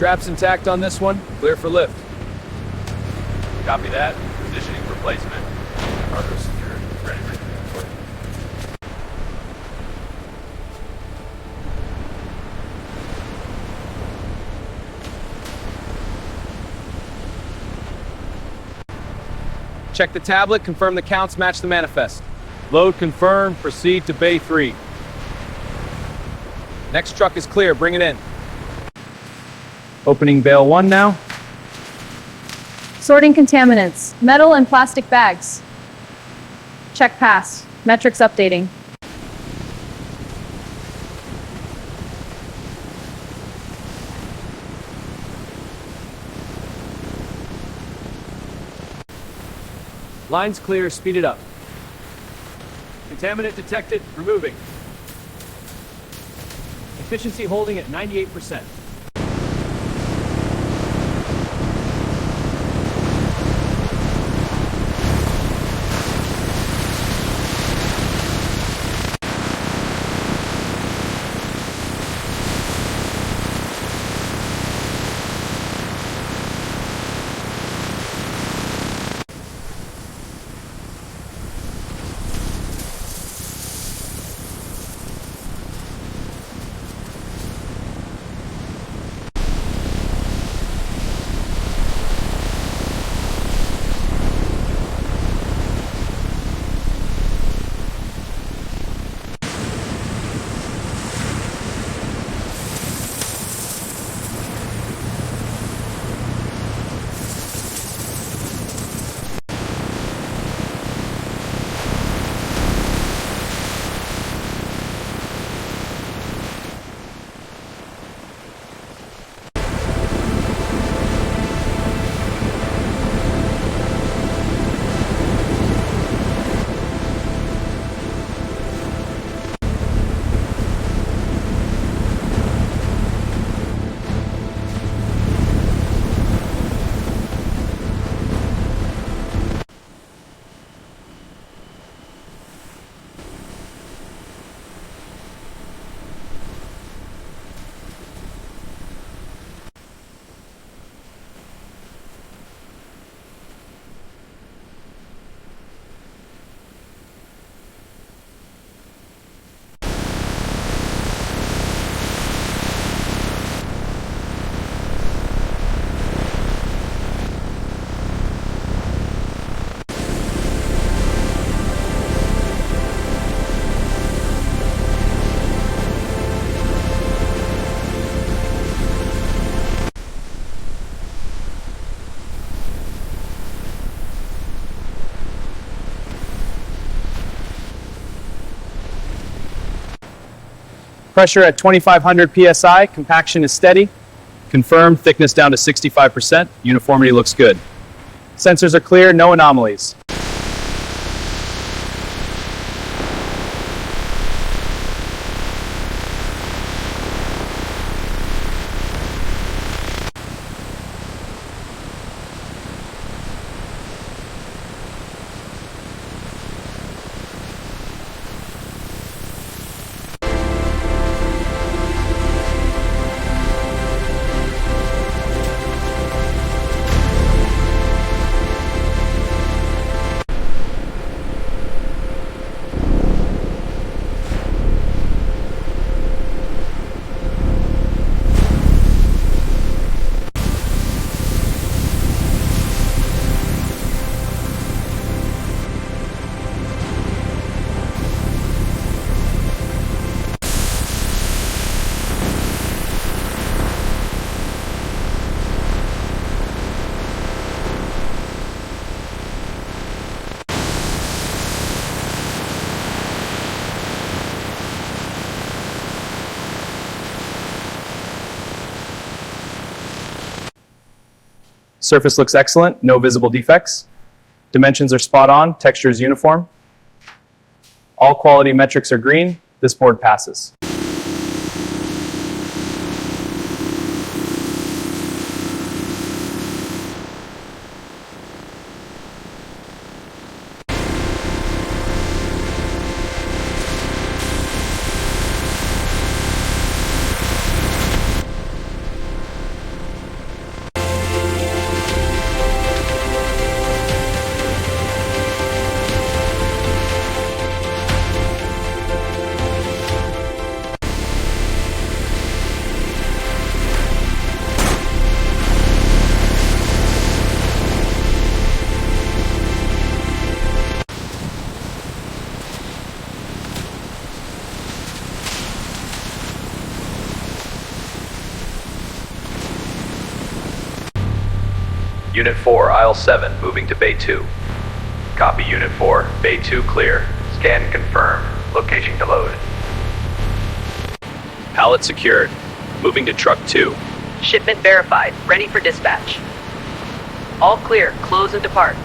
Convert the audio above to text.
Straps intact on this one, clear for lift. Copy that. Positioning for placement. Cargo secured. Ready for transport. Check the tablet, confirm the counts match the manifest. Load confirmed. Proceed to Bay 3. Next truck is clear, bring it in. Opening bale 1 now. Sorting contaminants, metal and plastic bags. Check pass. Metrics updating. Line's clear, speed it up. Contaminant detected, removing. Efficiency holding at 98%. Pressure at 2,500 psi. Compaction is steady. Confirmed. Thickness down to 65%. Uniformity looks good. Sensors are clear. No anomalies. Surface looks excellent, no visible defects. Dimensions are spot on, texture is uniform. All quality metrics are green. This board passes. Unit 4, aisle 7, moving to Bay 2. Copy Unit 4, Bay 2 clear. Scan confirmed. Location to load. Pallet secured. Moving to truck 2. Shipment verified. Ready for dispatch. All clear. Close and depart.